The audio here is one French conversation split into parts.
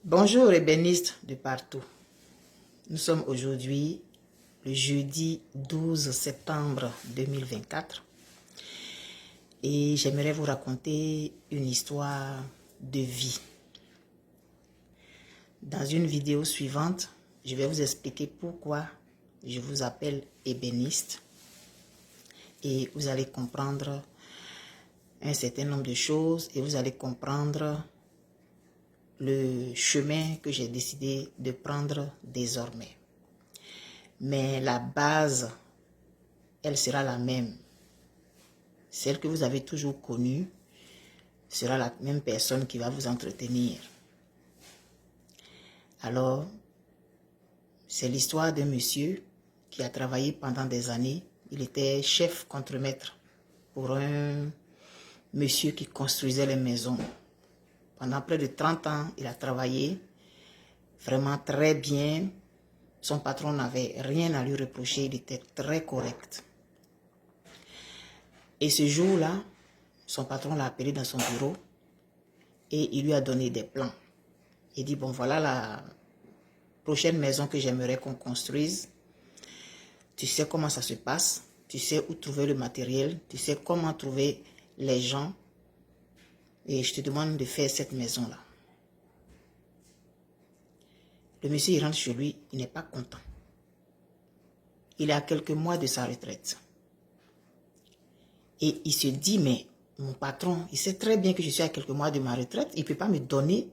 Bonjour ébénistes de partout. Nous sommes aujourd'hui le jeudi 12 septembre 2024 et j'aimerais vous raconter une histoire de vie. Dans une vidéo suivante, je vais vous expliquer pourquoi je vous appelle ébéniste et vous allez comprendre un certain nombre de choses et vous allez comprendre le chemin que j'ai décidé de prendre désormais. Mais la base, elle sera la même. Celle que vous avez toujours connue sera la même personne qui va vous entretenir. Alors, c'est l'histoire d'un monsieur qui a travaillé pendant des années. Il était chef contremaître pour un monsieur qui construisait les maisons. Pendant près de 30 ans, il a travaillé vraiment très bien. Son patron n'avait rien à lui reprocher, il était très correct. Et ce jour-là, son patron l'a appelé dans son bureau et il lui a donné des plans. Il dit, bon voilà la prochaine maison que j'aimerais qu'on construise. Tu sais comment ça se passe, tu sais où trouver le matériel, tu sais comment trouver les gens. Et je te demande de faire cette maison-là. Le monsieur, il rentre chez lui, il n'est pas content. Il est à quelques mois de sa retraite. Et il se dit, mais mon patron, il sait très bien que je suis à quelques mois de ma retraite. Il ne peut pas me donner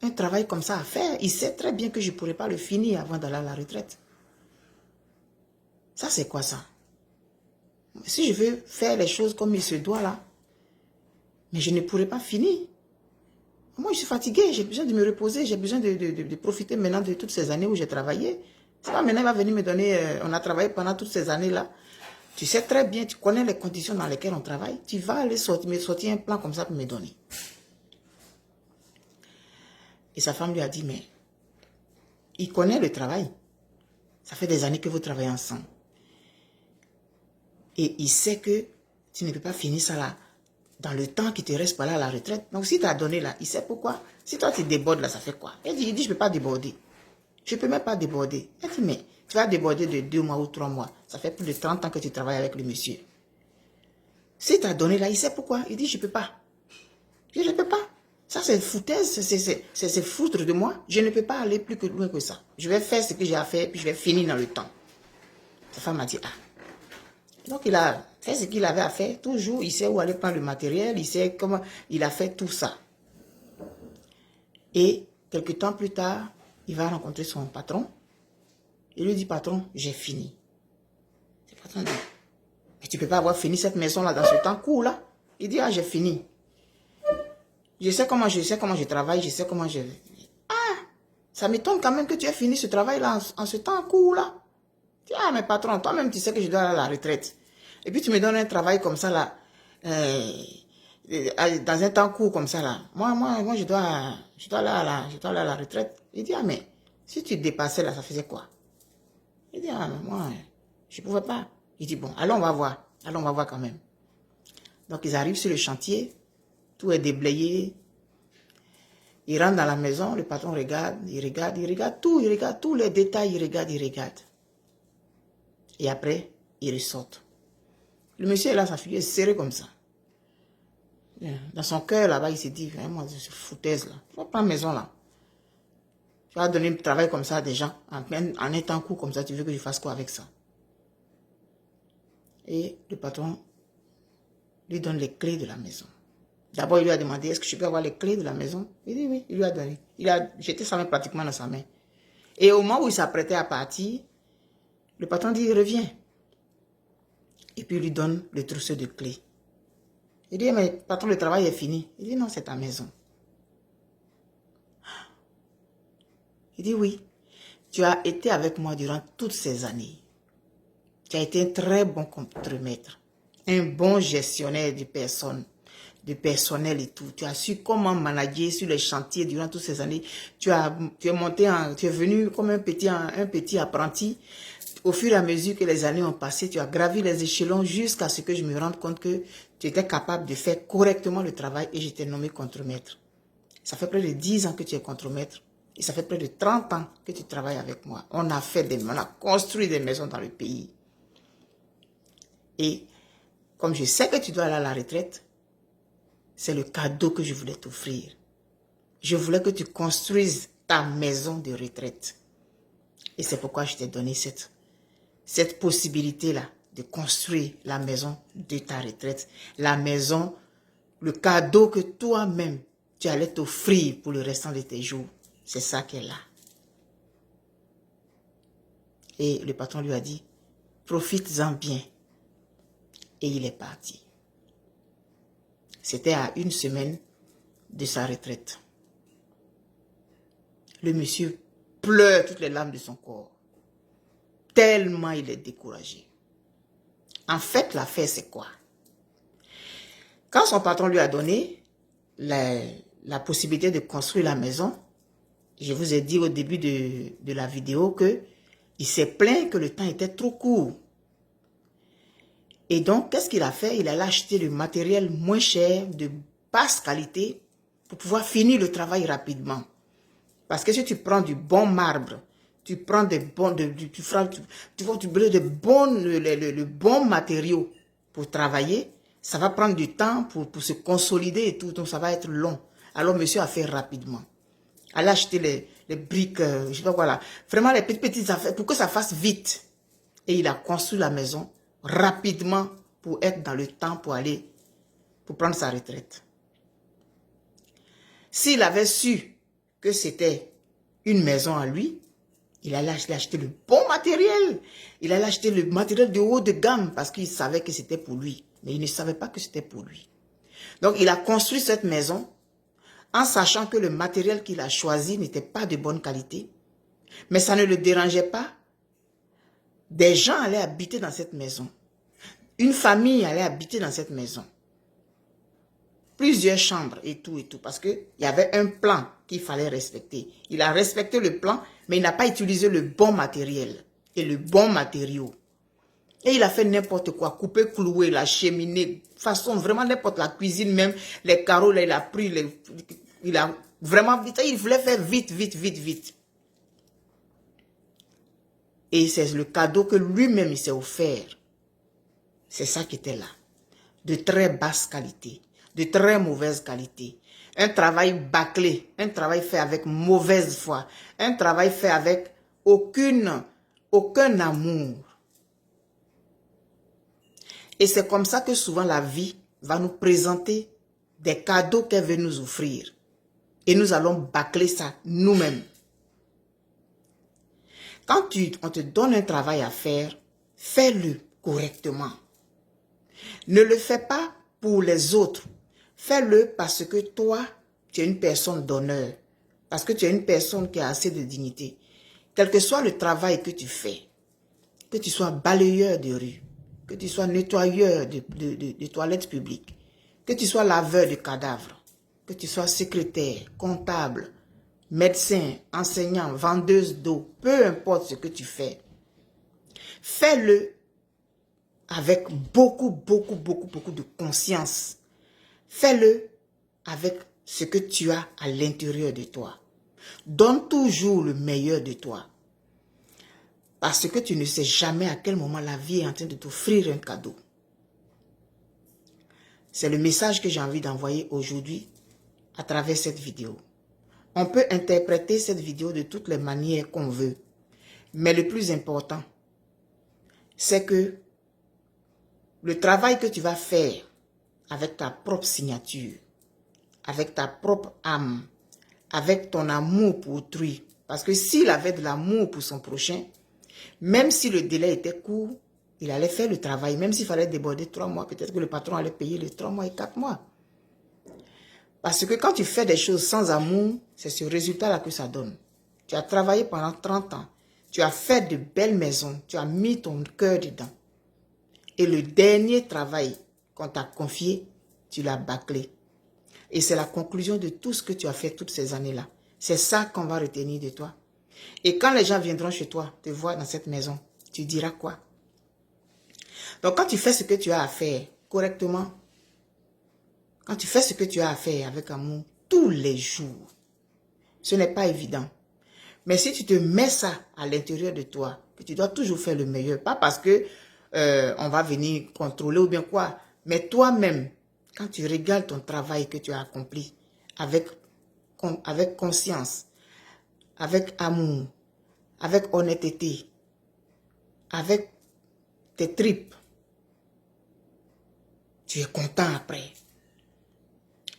un travail comme ça à faire. Il sait très bien que je ne pourrai pas le finir avant d'aller à la retraite. Ça, c'est quoi ça? Si je veux faire les choses comme il se doit là, mais je ne pourrai pas finir. Moi, je suis fatiguée, j'ai besoin de me reposer, j'ai besoin de profiter maintenant de toutes ces années où j'ai travaillé. C'est pas maintenant, il va venir me donner, on a travaillé pendant toutes ces années-là. Tu sais très bien, tu connais les conditions dans lesquelles on travaille. Tu vas aller me sortir un plan comme ça pour me donner. Et sa femme lui a dit, mais il connaît le travail. Ça fait des années que vous travaillez ensemble. Et il sait que tu ne peux pas finir ça là, dans le temps qui te reste pas là à la retraite. Donc si tu as donné là, il sait pourquoi. Si toi tu débordes là, ça fait quoi? Il dit, je ne peux pas déborder. Je ne peux même pas déborder. Elle dit, mais tu vas déborder de 2 mois ou 3 mois. Ça fait plus de 30 ans que tu travailles avec le monsieur. Si tu as donné là, il sait pourquoi. Il dit, je ne peux pas. Je ne peux pas. Ça, c'est foutaise, c'est foutre de moi. Je ne peux pas aller plus loin que ça. Je vais faire ce que j'ai à faire, puis je vais finir dans le temps. Sa femme m'a dit, ah. Donc, il a fait ce qu'il avait à faire. Toujours, il sait où aller prendre le matériel. Il sait comment il a fait tout ça. Et, quelques temps plus tard, il va rencontrer son patron. Il lui dit, patron, j'ai fini. Le patron dit, mais tu ne peux pas avoir fini cette maison-là dans ce temps court là. Il dit, ah, j'ai fini. Je sais comment je travaille, je sais comment je... Ah, ça m'étonne quand même que tu aies fini ce travail-là en ce temps court là. Ah, mais patron, toi-même, tu sais que je dois aller à la retraite. Et puis, tu me donnes un travail comme ça, là, dans un temps court comme ça, là. Moi je dois aller à la retraite. Il dit, ah, mais si tu dépassais, là, ça faisait quoi? Il dit, ah, mais moi, je ne pouvais pas. Il dit, bon, allons, on va voir. Allons, on va voir quand même. Donc, ils arrivent sur le chantier. Tout est déblayé. Ils rentrent dans la maison. Le patron regarde, il regarde tous les détails, il regarde. Et après, il ressortent. Le monsieur est là, sa figure est serrée comme ça. Dans son cœur, là-bas, il s'est dit, moi, je suis foutaise, là. Je vais prendre maison, là. Tu vas donner du travail comme ça à des gens. En un temps court comme ça, tu veux que je fasse quoi avec ça? Et le patron lui donne les clés de la maison. D'abord, il lui a demandé, est-ce que je peux avoir les clés de la maison? Il dit oui, il lui a donné. Il a jeté sa main pratiquement dans sa main. Et au moment où il s'apprêtait à partir, le patron dit, reviens. Et puis il lui donne le trousseau de clés. Il dit, mais patron, le travail est fini. Il dit, non, c'est ta maison. Il dit, oui, tu as été avec moi durant toutes ces années. Tu as été un très bon contremaître, un bon gestionnaire de personnes, de personnel et tout. Tu as su comment manager sur les chantiers durant toutes ces années. Tu es monté, tu es venu comme un petit apprenti. Au fur et à mesure que les années ont passé, tu as gravi les échelons jusqu'à ce que je me rende compte que tu étais capable de faire correctement le travail et je t'ai nommé contremaître. Ça fait près de 10 ans que tu es contremaître Et ça fait près de 30 ans que tu travailles avec moi. On a construit des maisons dans le pays. Et comme je sais que tu dois aller à la retraite, c'est le cadeau que je voulais t'offrir. Je voulais que tu construises ta maison de retraite. Et c'est pourquoi je t'ai donné cette possibilité-là de construire la maison de ta retraite. La maison, le cadeau que toi-même, tu allais t'offrir pour le restant de tes jours. C'est ça qu'elle a. Et le patron lui a dit, profites-en bien. Et il est parti. C'était à 1 semaine de sa retraite. Le monsieur pleure toutes les larmes de son corps. Tellement il est découragé. En fait, l'affaire, c'est quoi? Quand son patron lui a donné la possibilité de construire la maison, je vous ai dit au début de la vidéo que il s'est plaint que le temps était trop court. Et donc, qu'est-ce qu'il a fait? Il a acheté le matériel moins cher, de basse qualité, pour pouvoir finir le travail rapidement. Parce que si tu prends du bon marbre, tu prends des bons, le bon matériau pour travailler, ça va prendre du temps pour se consolider et tout, donc ça va être long. Alors, monsieur a fait rapidement. Elle a acheté les briques, je sais pas quoi là, vraiment les petites affaires, pour que ça fasse vite. Et il a construit la maison rapidement pour être dans le temps pour prendre sa retraite. S'il avait su que c'était une maison à lui, il allait acheter le bon matériel. Il allait acheter le matériel de haut de gamme parce qu'il savait que c'était pour lui. Mais il ne savait pas que c'était pour lui. Donc, il a construit cette maison en sachant que le matériel qu'il a choisi n'était pas de bonne qualité. Mais ça ne le dérangeait pas. Des gens allaient habiter dans cette maison. Une famille allait habiter dans cette maison. Plusieurs chambres et tout, parce qu'il y avait un plan qu'il fallait respecter. Il a respecté le plan, mais il n'a pas utilisé le bon matériel et le bon matériau. Et il a fait n'importe quoi, couper, clouer, la cheminée, façon vraiment n'importe, la cuisine même, les carreaux, là, il a pris, il a vraiment, il voulait faire vite. Et c'est le cadeau que lui-même il s'est offert. C'est ça qui était là. De très basse qualité, de très mauvaise qualité. Un travail bâclé, un travail fait avec mauvaise foi, un travail fait avec aucun amour. Et c'est comme ça que souvent la vie va nous présenter des cadeaux qu'elle veut nous offrir. Et nous allons bâcler ça nous-mêmes. Quand on te donne un travail à faire, fais-le correctement. Ne le fais pas pour les autres. Fais-le parce que toi, tu es une personne d'honneur. Parce que tu es une personne qui a assez de dignité. Quel que soit le travail que tu fais, que tu sois balayeur de rue, que tu sois nettoyeur de toilettes publiques, que tu sois laveur de cadavres, que tu sois secrétaire, comptable, médecin, enseignant, vendeuse d'eau, peu importe ce que tu fais, fais-le avec beaucoup de conscience. Fais-le avec ce que tu as à l'intérieur de toi. Donne toujours le meilleur de toi. Parce que tu ne sais jamais à quel moment la vie est en train de t'offrir un cadeau. C'est le message que j'ai envie d'envoyer aujourd'hui à travers cette vidéo. On peut interpréter cette vidéo de toutes les manières qu'on veut. Mais le plus important, c'est que le travail que tu vas faire avec ta propre signature, avec ta propre âme, avec ton amour pour autrui. Parce que s'il avait de l'amour pour son prochain, même si le délai était court, il allait faire le travail. Même s'il fallait déborder 3 mois, peut-être que le patron allait payer les 3 mois et 4 mois. Parce que quand tu fais des choses sans amour, c'est ce résultat-là que ça donne. Tu as travaillé pendant 30 ans. Tu as fait de belles maisons. Tu as mis ton cœur dedans. Et le dernier travail qu'on t'a confié, tu l'as bâclé. Et c'est la conclusion de tout ce que tu as fait toutes ces années-là. C'est ça qu'on va retenir de toi. Et quand les gens viendront chez toi, te voir dans cette maison, tu diras quoi? Donc quand tu fais ce que tu as à faire correctement, quand tu fais ce que tu as à faire avec amour tous les jours, ce n'est pas évident. Mais si tu te mets ça à l'intérieur de toi, que tu dois toujours faire le meilleur, pas parce que on va venir contrôler ou bien quoi, mais toi-même, quand tu regardes ton travail que tu as accompli avec conscience, avec amour, avec honnêteté, avec tes tripes, tu es content après.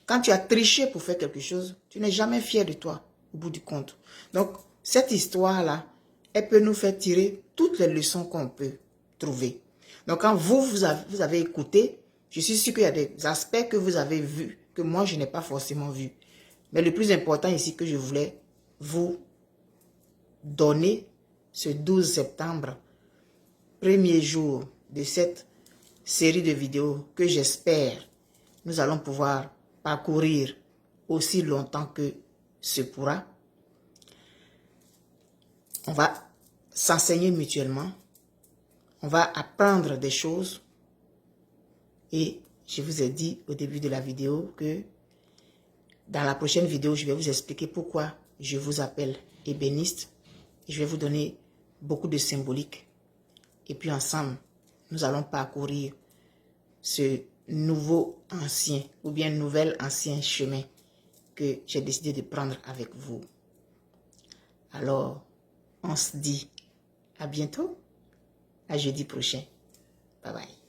Quand tu as triché pour faire quelque chose, tu n'es jamais fier de toi, au bout du compte. Donc, cette histoire-là, elle peut nous faire tirer toutes les leçons qu'on peut trouver. Donc, quand vous avez écouté, je suis sûr qu'il y a des aspects que vous avez vus, que moi, je n'ai pas forcément vus. Mais le plus important ici que je voulais vous donner, ce 12 septembre, premier jour de cette série de vidéos que j'espère nous allons pouvoir parcourir aussi longtemps que ce pourra. On va s'enseigner mutuellement. On va apprendre des choses. Et je vous ai dit au début de la vidéo que dans la prochaine vidéo, je vais vous expliquer pourquoi je vous appelle ébéniste. Je vais vous donner beaucoup de symbolique. Et puis ensemble, nous allons parcourir ce nouveau ancien ou bien nouvel ancien chemin que j'ai décidé de prendre avec vous. Alors, on se dit à bientôt, à jeudi prochain. Bye bye.